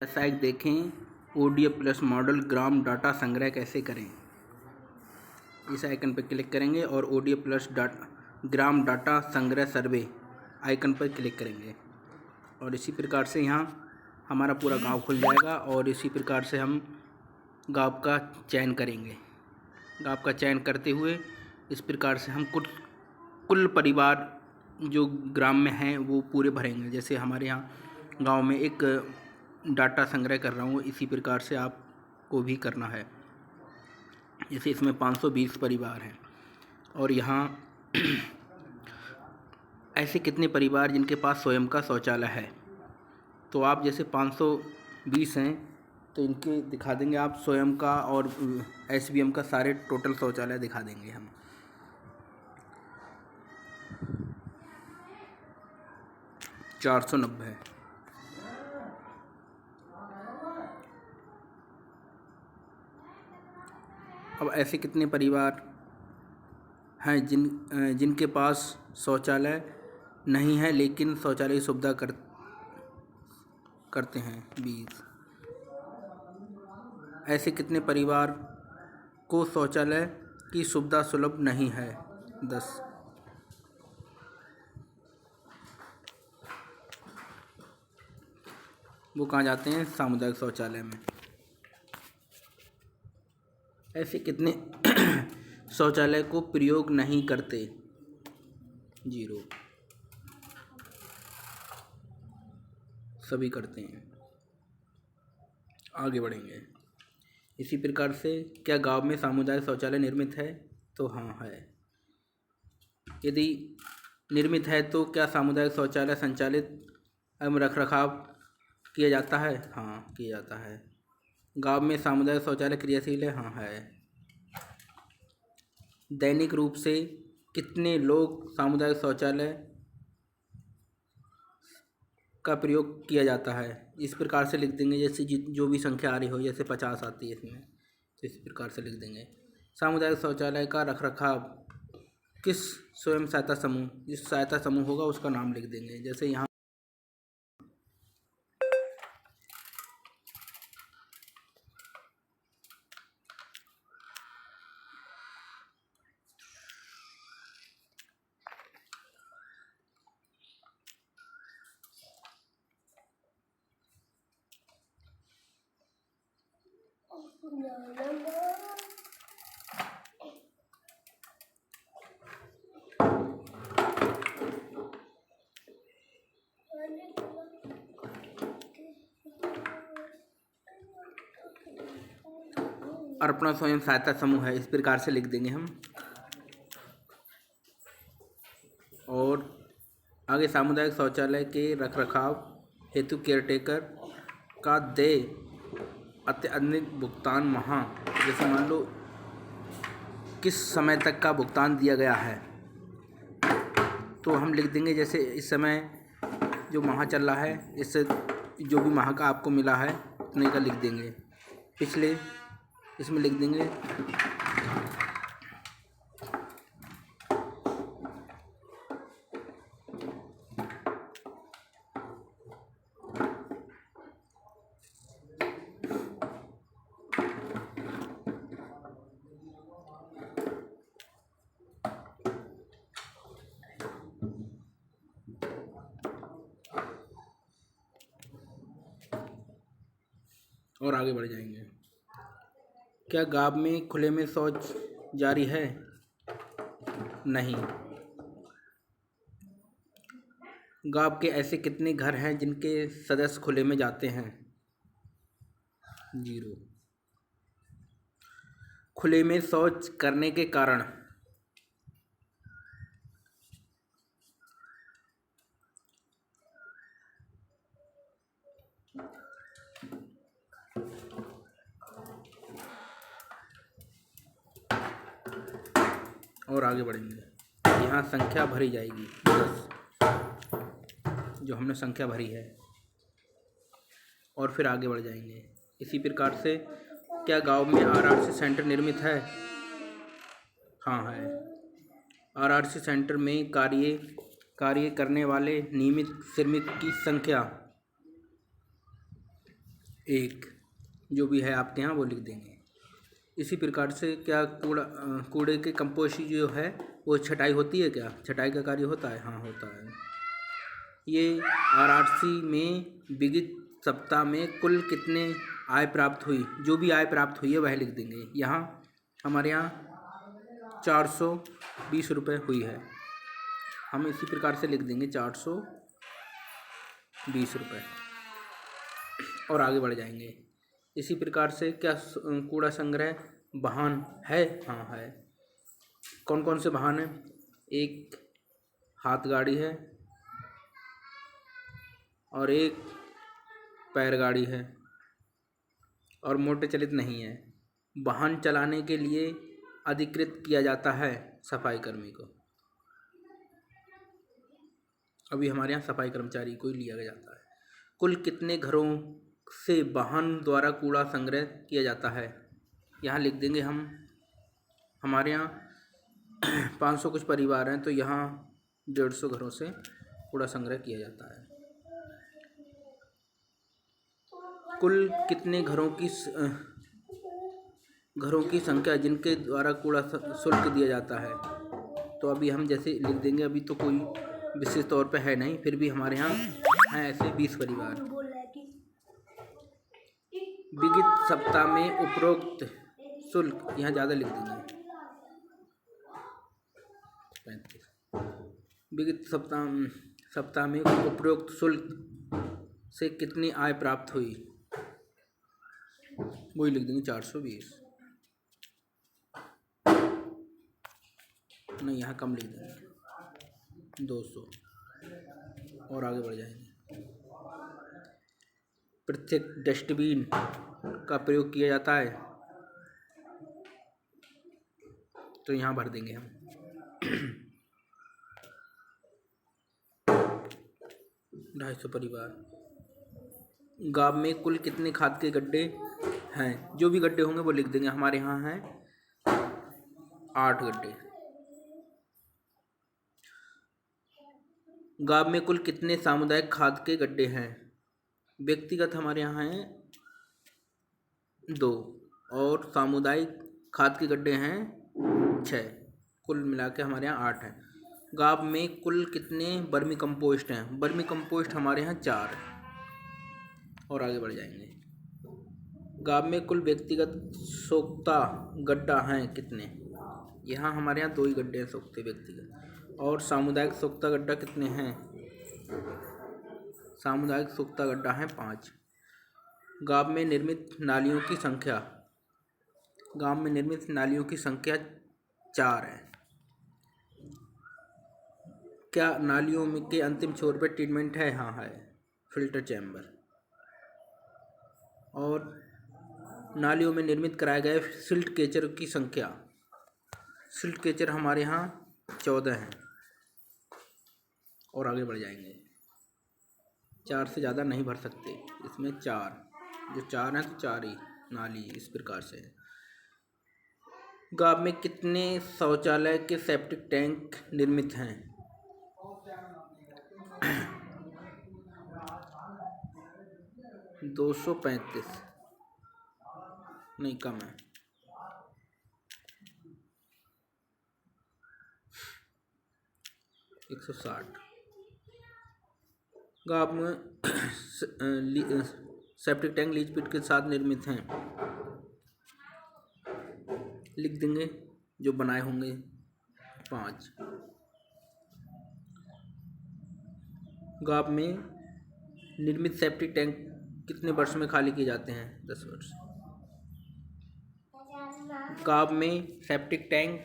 ऐसा एक देखें ओडीएफ प्लस मॉडल ग्राम डाटा संग्रह कैसे करें। इस आइकन पर क्लिक करेंगे और ओडीएफ प्लस ग्राम डाटा संग्रह सर्वे आइकन पर क्लिक करेंगे और इसी प्रकार से यहाँ हमारा पूरा गांव खुल जाएगा और इसी प्रकार से हम गांव का चयन करेंगे। गांव का चयन करते हुए इस प्रकार से हम कुल परिवार जो ग्राम में हैं वो पूरे भरेंगे। जैसे हमारे यहाँ गांव में एक डाटा संग्रह कर रहा हूँ, इसी प्रकार से आपको भी करना है। जैसे इसमें 520 परिवार हैं और यहाँ ऐसे कितने परिवार जिनके पास स्वयं का शौचालय है। तो आप जैसे 520 हैं तो इनके दिखा देंगे आप स्वयं का और एसबीएम का सारे टोटल शौचालय दिखा देंगे हम। चार 490 है। अब ऐसे कितने परिवार हैं जिनके पास शौचालय नहीं है लेकिन शौचालय की सुविधा करते हैं 20। ऐसे कितने परिवार को शौचालय की सुविधा सुलभ नहीं है 10। वो कहाँ जाते हैं? सामुदायिक शौचालय में। ऐसे कितने शौचालय को प्रयोग नहीं करते 0। सभी करते हैं। आगे बढ़ेंगे। इसी प्रकार से क्या गांव में सामुदायिक शौचालय निर्मित है? तो हाँ है। यदि निर्मित है तो क्या सामुदायिक शौचालय संचालित एवं रखरखाव किया जाता है? हाँ किया जाता है। गांव में सामुदायिक शौचालय क्रियाशील है? हाँ है। दैनिक रूप से कितने लोग सामुदायिक शौचालय का प्रयोग किया जाता है? इस प्रकार से लिख देंगे जैसे जो भी संख्या आ रही हो, जैसे 50 आती है इसमें तो इस प्रकार से लिख देंगे। सामुदायिक शौचालय का रखरखाव किस स्वयं सहायता समूह, जिस सहायता समूह होगा उसका नाम लिख देंगे। जैसे यहाँ अर्पणा स्वयं सहायता समूह है, इस प्रकार से लिख देंगे हम। और आगे सामुदायिक शौचालय के रखरखाव हेतु केयरटेकर का देय अत्यधिक भुगतान माह, जैसे मान लो किस समय तक का भुगतान दिया गया है तो हम लिख देंगे जैसे इस समय जो माह चल रहा है, इससे जो भी माह का आपको मिला है उतने का लिख देंगे। पिछले इसमें लिख देंगे और आगे बढ़ जाएंगे। क्या गांव में खुले में शौच जारी है? नहीं। गांव के ऐसे कितने घर हैं जिनके सदस्य खुले में जाते हैं? 0। खुले में शौच करने के कारण और आगे बढ़ेंगे। यहाँ संख्या भरी जाएगी 10, जो हमने संख्या भरी है, और फिर आगे बढ़ जाएंगे। इसी प्रकार से क्या गांव में आरआरसी सेंटर निर्मित है? हाँ है। आरआरसी सेंटर में कार्य करने वाले नियमित श्रमिक की संख्या एक, जो भी है आपके यहाँ वो लिख देंगे। इसी प्रकार से क्या कूड़े के कंपोस्ट जो है वो छटाई होती है क्या? छटाई का कार्य होता है? हाँ होता है। ये आरआरसी में विगत सप्ताह में कुल कितने आय प्राप्त हुई, जो भी आय प्राप्त हुई है वह लिख देंगे। यहाँ हमारे यहाँ 420 रुपये हुई है, हम इसी प्रकार से लिख देंगे 420 रुपये और आगे बढ़ जाएंगे। इसी प्रकार से क्या कूड़ा संग्रह वाहन है? हाँ है। कौन कौन से वाहन हैं? एक हाथ गाड़ी है और एक पैर गाड़ी है और मोटर चलित नहीं है। वाहन चलाने के लिए अधिकृत किया जाता है सफाई कर्मी को। अभी हमारे यहाँ सफाई कर्मचारी को ही लिया जाता है। कुल कितने घरों से वाहन द्वारा कूड़ा संग्रह किया जाता है? यहाँ लिख देंगे हम, हमारे यहाँ 500 कुछ परिवार हैं तो यहाँ 150 घरों से कूड़ा संग्रह किया जाता है। कुल कितने घरों की संख्या जिनके द्वारा कूड़ा शुल्क दिया जाता है? तो अभी हम जैसे लिख देंगे, अभी तो कोई विशेष तौर पे है नहीं, फिर भी हमारे यहाँ हैं ऐसे 20 परिवार। विगत सप्ताह में उपरोक्त शुल्क, यहाँ ज़्यादा लिख देंगे 35। विगत सप्ताह में उपरोक्त शुल्क से कितनी आय प्राप्त हुई, वही लिख देंगे 420। नहीं, यहाँ कम लिख देंगे 200 और आगे बढ़ जाएंगे। प्रत्येक डस्टबिन का प्रयोग किया जाता है तो यहाँ भर देंगे हम 250 परिवार। गांव में कुल कितने खाद के गड्ढे हैं? जो भी गड्ढे होंगे वो लिख देंगे। हमारे यहाँ हैं 8 गड्ढे। गांव में कुल कितने सामुदायिक खाद के गड्ढे हैं? व्यक्तिगत हमारे यहाँ हैं 2 और सामुदायिक खाद के गड्ढे हैं 6, कुल मिला के हमारे यहाँ 8 हैं। गांव में कुल कितने वर्मी कंपोस्ट हैं? वर्मी कंपोस्ट हमारे यहाँ 4 और आगे बढ़ जाएंगे। गांव में कुल व्यक्तिगत सोख्ता गड्ढा हैं कितने? यहाँ हमारे यहाँ 2 ही गड्ढे हैं सोख्ते व्यक्तिगत। और सामुदायिक सोख्ता गड्ढा कितने हैं? सामुदायिक सोख्ता गड्ढा हैं 5। गांव में निर्मित नालियों की संख्या, गांव में निर्मित नालियों की संख्या 4 है। क्या नालियों में के अंतिम छोर पर ट्रीटमेंट है? हाँ है, फिल्टर चैम्बर। और नालियों में निर्मित कराए गए सिल्ट केचर की संख्या, सिल्ट केचर हमारे यहाँ 14 हैं और आगे बढ़ जाएंगे। 4 से ज़्यादा नहीं भर सकते, इसमें 4, जो 4 हैं तो 4 ही नाली इस प्रकार से है। गांव में कितने शौचालय के सेप्टिक टैंक निर्मित हैं? 235, नहीं कम है, 160। गांव में सेप्टिक टैंक लीच पिट के साथ निर्मित हैं, लिख देंगे जो बनाए होंगे 5। गांव में निर्मित सेप्टिक टैंक कितने वर्ष में खाली किए जाते हैं? 10 वर्ष। गांव में सेप्टिक टैंक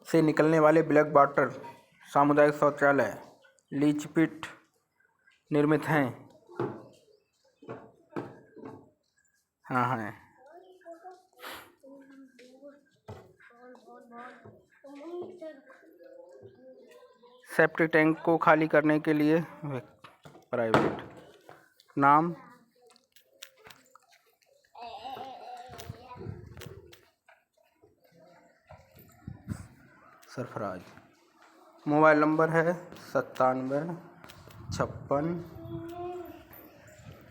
से निकलने वाले ब्लैक वाटर सामुदायिक शौचालय लीच पिट निर्मित हैं? हाँ है। सेप्टिक टैंक को खाली करने के लिए प्राइवेट नाम सरफराज। मोबाइल नंबर है 97 56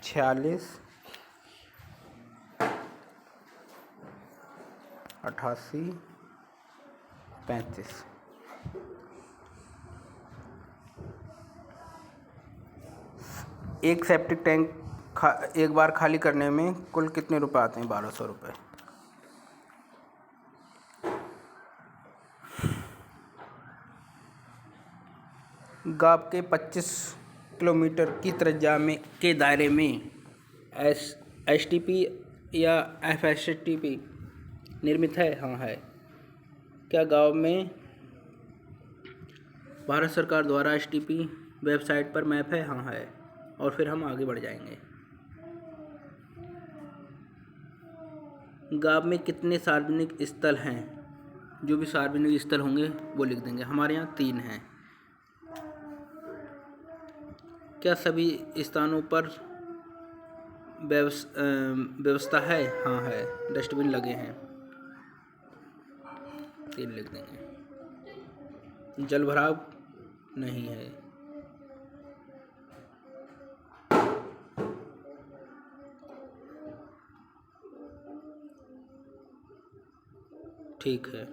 46 88 35। एक सेप्टिक टैंक एक बार खाली करने में कुल कितने रुपए आते हैं? 1200 रुपये। गाँव के 25 किलोमीटर की त्रिज्या के दायरे में STP या FSTP निर्मित है? हाँ है। क्या गाँव में भारत सरकार द्वारा STP वेबसाइट पर मैप है? हाँ है। और फिर हम आगे बढ़ जाएंगे। गाँव में कितने सार्वजनिक स्थल हैं? जो भी सार्वजनिक स्थल होंगे वो लिख देंगे। हमारे यहाँ 3 हैं। क्या सभी स्थानों पर व्यवस्था है? हाँ है। डस्टबिन लगे हैं। 3 लिख देंगे। जल भराव नहीं है। ठीक है।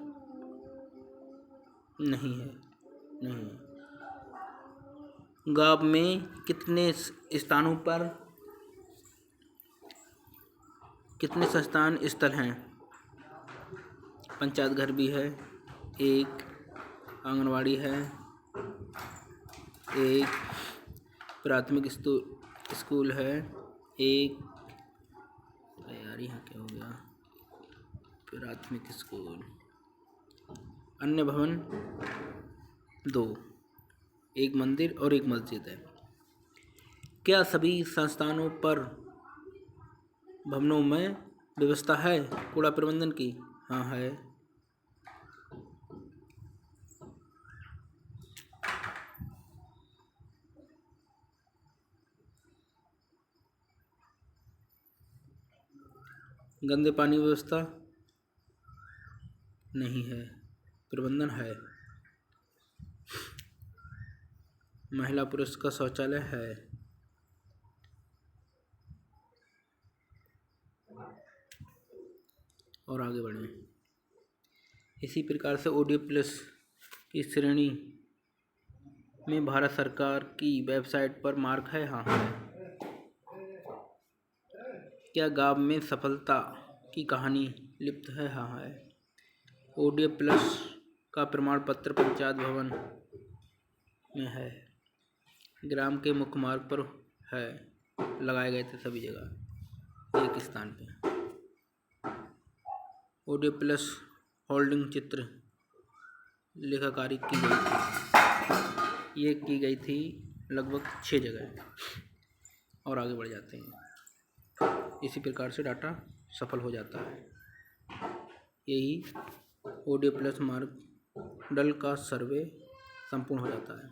नहीं है। नहीं। गाँव में कितने स्थानों पर कितने संस्थान स्थल हैं? पंचायत घर भी है, एक आंगनवाड़ी है, एक प्राथमिक स्कूल है, एक यार यहाँ क्या हो गया, प्राथमिक स्कूल, अन्य भवन 2, एक मंदिर और एक मस्जिद है। क्या सभी संस्थानों पर भवनों में व्यवस्था है कूड़ा प्रबंधन की? हाँ है। गंदे पानी व्यवस्था नहीं है, प्रबंधन है। महिला पुरुष का शौचालय है। और आगे बढ़ें। इसी प्रकार से ODF+ की श्रेणी में भारत सरकार की वेबसाइट पर मार्क है? हाँ है। क्या गाँव में सफलता की कहानी लिप्त है? हाँ है। ODF+ का प्रमाण पत्र पंचायत भवन में है, ग्राम के मुख्य मार्ग पर है, लगाए गए थे सभी जगह एक स्थान पे। ODF+ होल्डिंग चित्र लेखाकारी की गई थी, ये की गई थी लगभग 6 जगह। और आगे बढ़ जाते हैं। इसी प्रकार से डाटा सफल हो जाता है। यही ODF+ मार्ग डल का सर्वे संपूर्ण हो जाता है।